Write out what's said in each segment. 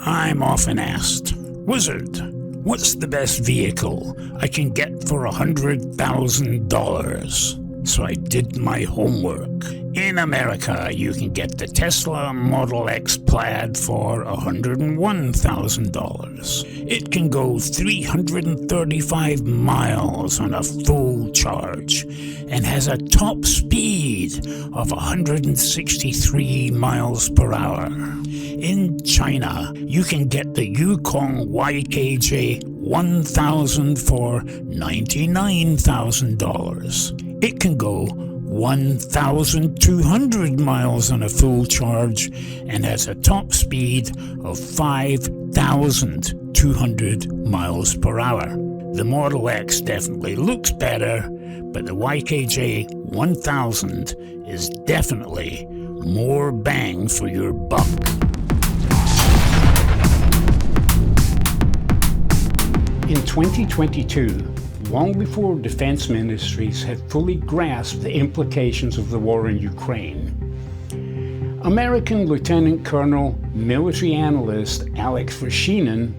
I'm often asked, Wizard, what's the best vehicle I can get for $100,000? So I did my homework. In America, you can get the Tesla Model X Plaid for $101,000. It can go 335 miles on a full charge and has a top speed of 163 miles per hour. In China, you can get the Yukon YKJ-1000 for $99,000. It can go 1,200 miles on a full charge and has a top speed of 5,200 miles per hour. The Model X definitely looks better, but the YKJ-1000 is definitely more bang for your buck. In 2022, long before defense ministries had fully grasped the implications of the war in Ukraine, American Lieutenant Colonel military analyst Alex Vershinin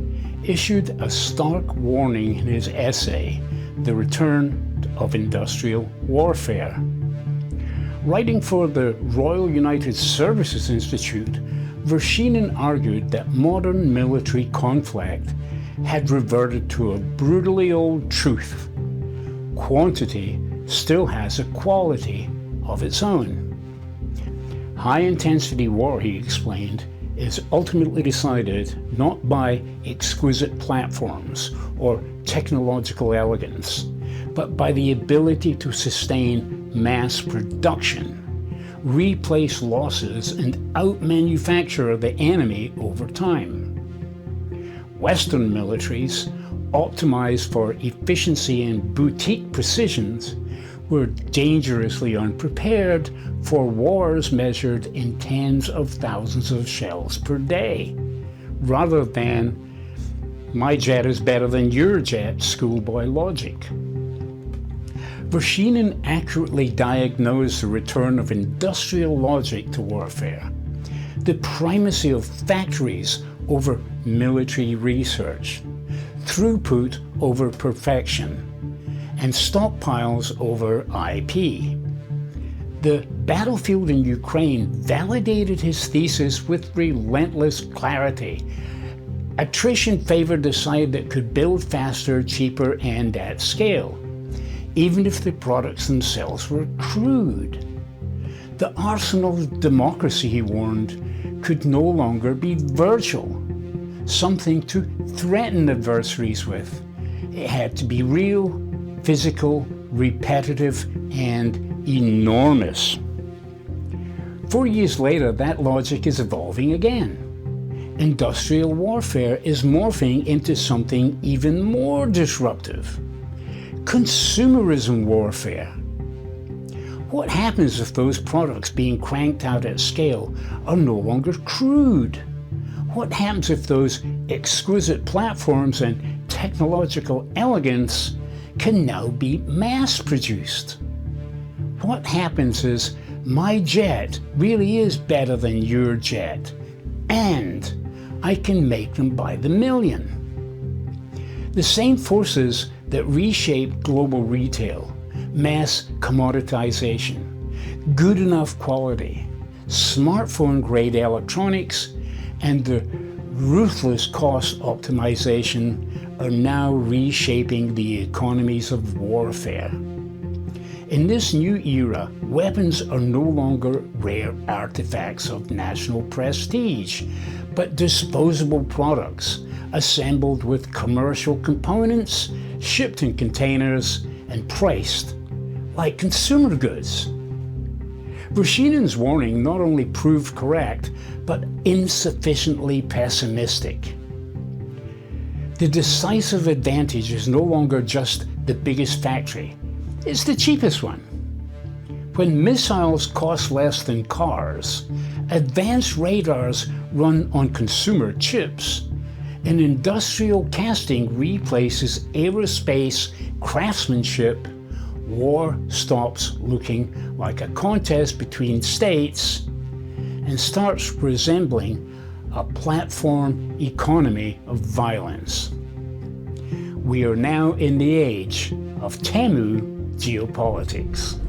issued a stark warning in his essay, The Return of Industrial Warfare. Writing for the Royal United Services Institute, Vershinin argued that modern military conflict had reverted to a brutally old truth. Quantity still has a quality of its own. High-intensity war, he explained, is ultimately decided not by exquisite platforms or technological elegance, but by the ability to sustain mass production, replace losses, and out-manufacture the enemy over time. Western militaries, optimized for efficiency and boutique precisions, were dangerously unprepared for wars measured in tens of thousands of shells per day, rather than my jet is better than your jet schoolboy logic. Vershinin accurately diagnosed the return of industrial logic to warfare, the primacy of factories over military research, throughput over perfection, and stockpiles over IP. The battlefield in Ukraine validated his thesis with relentless clarity. Attrition favored the side that could build faster, cheaper, and at scale, even if the products themselves were crude. The arsenal of democracy, he warned, could no longer be virtual, something to threaten adversaries with. It had to be real, physical, repetitive, and enormous. 4 years later, that logic is evolving again. Industrial warfare is morphing into something even more disruptive. Consumerism warfare. What happens if those products being cranked out at scale are no longer crude? What happens if those exquisite platforms and technological elegance can now be mass-produced? What happens is my jet really is better than your jet, and I can make them by the million. The same forces that reshaped global retail, mass commoditization, good enough quality, smartphone-grade electronics, and the ruthless cost optimization are now reshaping the economies of warfare. In this new era, weapons are no longer rare artifacts of national prestige, but disposable products assembled with commercial components, shipped in containers, and priced like consumer goods. Vershinin's warning not only proved correct, but insufficiently pessimistic. The decisive advantage is no longer just the biggest factory, it's the cheapest one. When missiles cost less than cars, advanced radars run on consumer chips, and industrial casting replaces aerospace craftsmanship, war stops looking like a contest between states and starts resembling a platform economy of violence. We are now in the age of TEMU Geopolitics.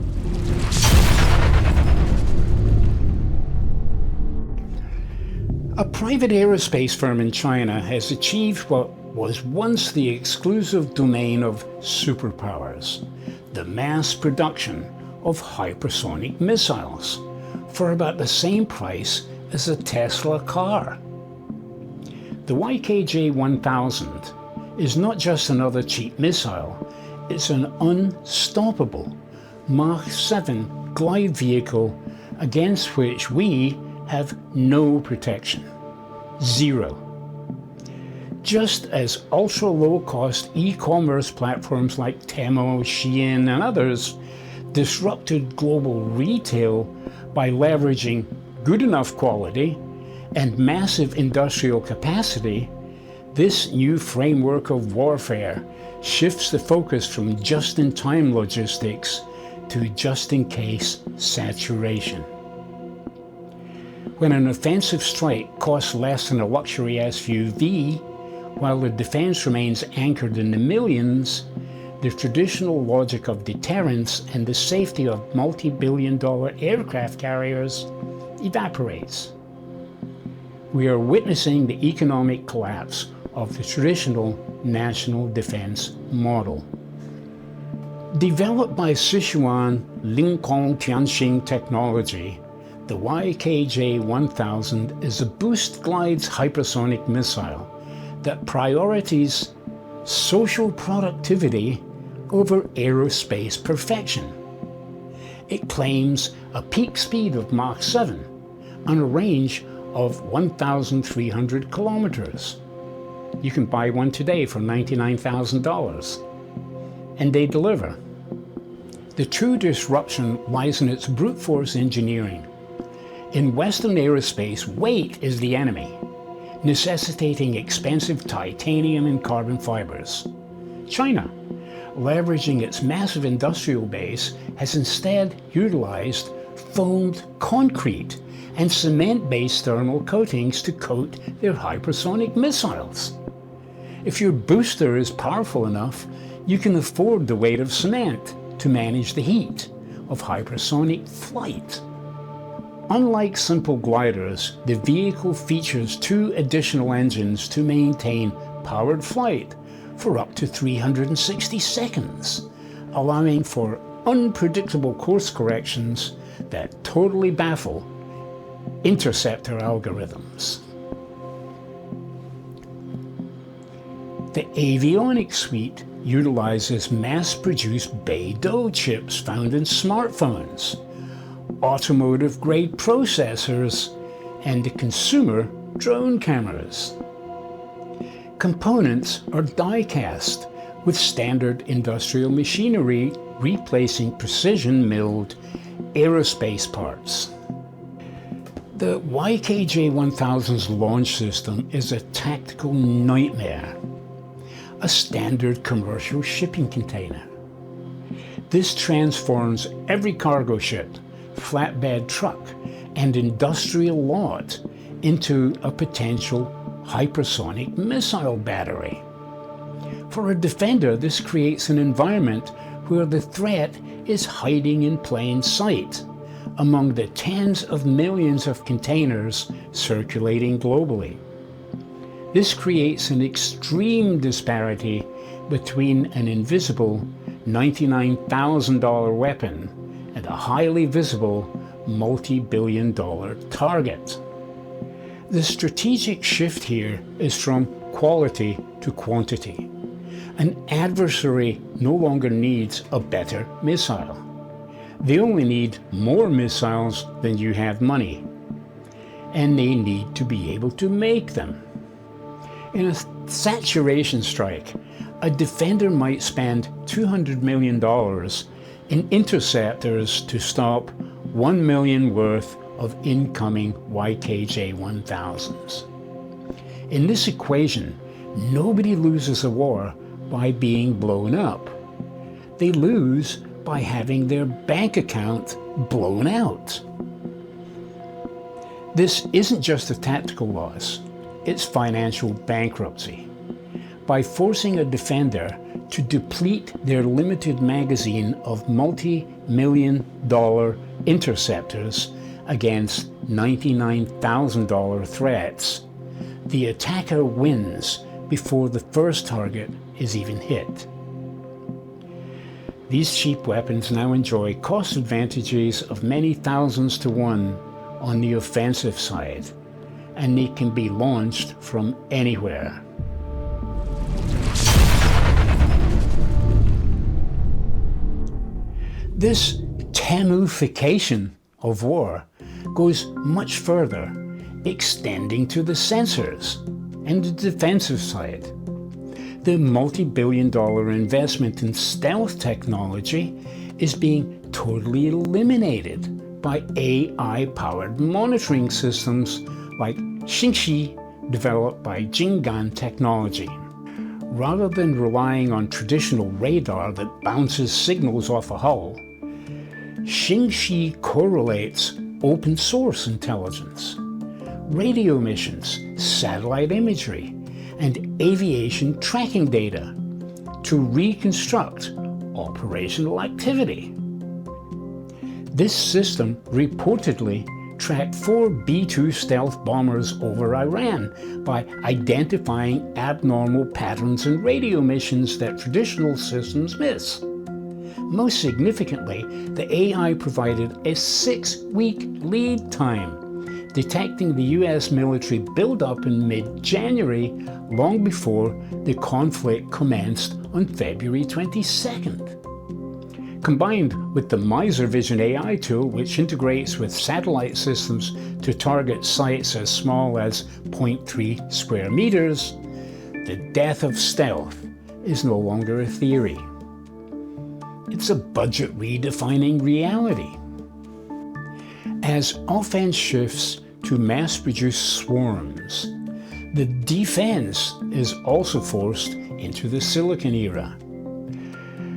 A private aerospace firm in China has achieved what was once the exclusive domain of superpowers, the mass production of hypersonic missiles, for about the same price as a Tesla car. The YKJ-1000 is not just another cheap missile, it's an unstoppable Mach 7 glide vehicle against which we have no protection. Zero. Just as ultra-low-cost e-commerce platforms like TEMU, Shein, and others disrupted global retail by leveraging good enough quality and massive industrial capacity, this new framework of warfare shifts the focus from just-in-time logistics to just-in-case saturation. When an offensive strike costs less than a luxury SUV, while the defense remains anchored in the millions, the traditional logic of deterrence and the safety of multi-billion-dollar aircraft carriers evaporates. We are witnessing the economic collapse of the traditional national defense model. Developed by Sichuan Lincoln Tianxing technology, the YKJ-1000 is a boost glides hypersonic missile that prioritizes social productivity over aerospace perfection. It claims a peak speed of Mach 7 on a range of 1,300 kilometers. You can buy one today for $99,000, and they deliver. The true disruption lies in its brute force engineering. In Western aerospace, weight is the enemy, necessitating expensive titanium and carbon fibers. China, leveraging its massive industrial base, has instead utilized foamed concrete and cement-based thermal coatings to coat their hypersonic missiles. If your booster is powerful enough, you can afford the weight of cement to manage the heat of hypersonic flight. Unlike simple gliders, the vehicle features 2 additional engines to maintain powered flight for up to 360 seconds, allowing for unpredictable course corrections that totally baffle interceptor algorithms. The avionics suite utilizes mass-produced Beidou chips found in smartphones, automotive-grade processors, and the consumer drone cameras. Components are die-cast with standard industrial machinery replacing precision-milled aerospace parts. The YKJ-1000's launch system is a tactical nightmare, a standard commercial shipping container. This transforms every cargo ship, flatbed truck, and industrial lot into a potential hypersonic missile battery. For a defender, this creates an environment where the threat is hiding in plain sight among the tens of millions of containers circulating globally. This creates an extreme disparity between an invisible $99,000 weapon and a highly visible multi-billion-dollar target. The strategic shift here is from quality to quantity. An adversary no longer needs a better missile. They only need more missiles than you have money, and they need to be able to make them. In a saturation strike, a defender might spend $200 million in interceptors to stop $1 million worth of incoming YKJ-1000s. In this equation, nobody loses a war by being blown up. They lose by having their bank account blown out. This isn't just a tactical loss. its financial bankruptcy by forcing a defender to deplete their limited magazine of multi-million-dollar interceptors against $99,000 threats. The attacker wins before the first target is even hit. These cheap weapons now enjoy cost advantages of many thousands to one on the offensive side, and they can be launched from anywhere. This TEMUification of war goes much further, extending to the sensors and the defensive side. The multi-billion-dollar investment in stealth technology is being totally eliminated by AI-powered monitoring systems like Xingxi, developed by Jinggan Technology. Rather than relying on traditional radar that bounces signals off a hull, Xingxi correlates open source intelligence, radio missions, satellite imagery, and aviation tracking data to reconstruct operational activity. This system reportedly tracked 4 B-2 stealth bombers over Iran by identifying abnormal patterns in radio missions that traditional systems miss. Most significantly, the AI provided a 6-week lead time, detecting the US military buildup in mid-January, long before the conflict commenced on February 22nd. Combined with the Miser Vision AI tool, which integrates with satellite systems to target sites as small as 0.3 square meters, the death of stealth is no longer a theory. It's a budget redefining reality. As offense shifts to mass-produced swarms, the defense is also forced into the silicon era.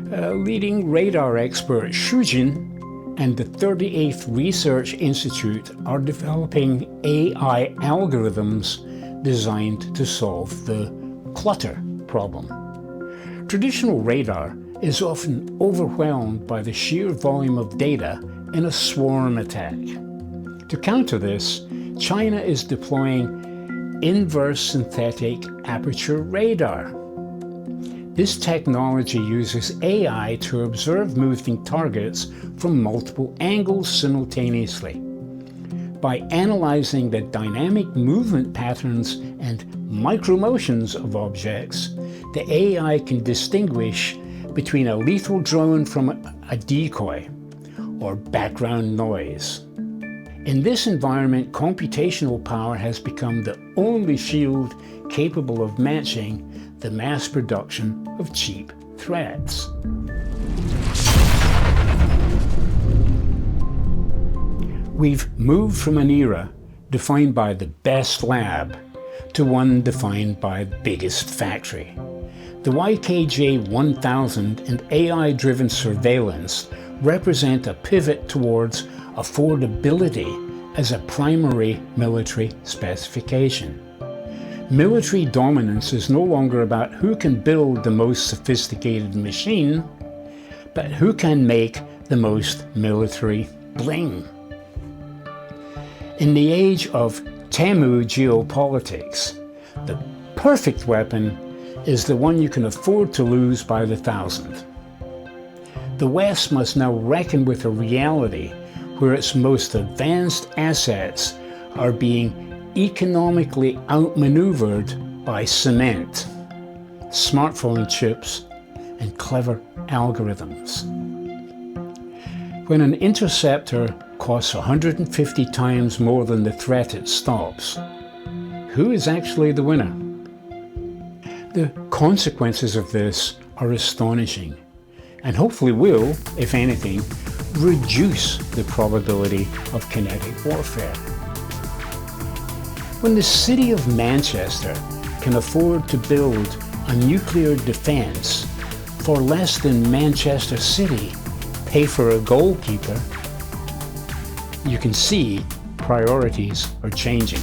Leading radar expert Shujin and the 38th Research Institute are developing AI algorithms designed to solve the clutter problem. Traditional radar is often overwhelmed by the sheer volume of data in a swarm attack. To counter this, China is deploying inverse synthetic aperture radar. This technology uses AI to observe moving targets from multiple angles simultaneously. By analyzing the dynamic movement patterns and micromotions of objects, the AI can distinguish between a lethal drone from a decoy or background noise. In this environment, computational power has become the only shield capable of matching the mass production of cheap threats. We've moved from an era defined by the best lab to one defined by the biggest factory. The YKJ-1000 and AI-driven surveillance represent a pivot towards affordability as a primary military specification. Military dominance is no longer about who can build the most sophisticated machine, but who can make the most military bling. In the age of TEMU Geopolitics, the perfect weapon is the one you can afford to lose by the thousand. The West must now reckon with a reality where its most advanced assets are being economically outmaneuvered by cement, smartphone chips, and clever algorithms. When an interceptor costs 150 times more than the threat it stops, who is actually the winner? The consequences of this are astonishing, and hopefully will, if anything, reduce the probability of kinetic warfare. When the city of Manchester can afford to build a nuclear defense for less than Manchester City pay for a goalkeeper, you can see priorities are changing.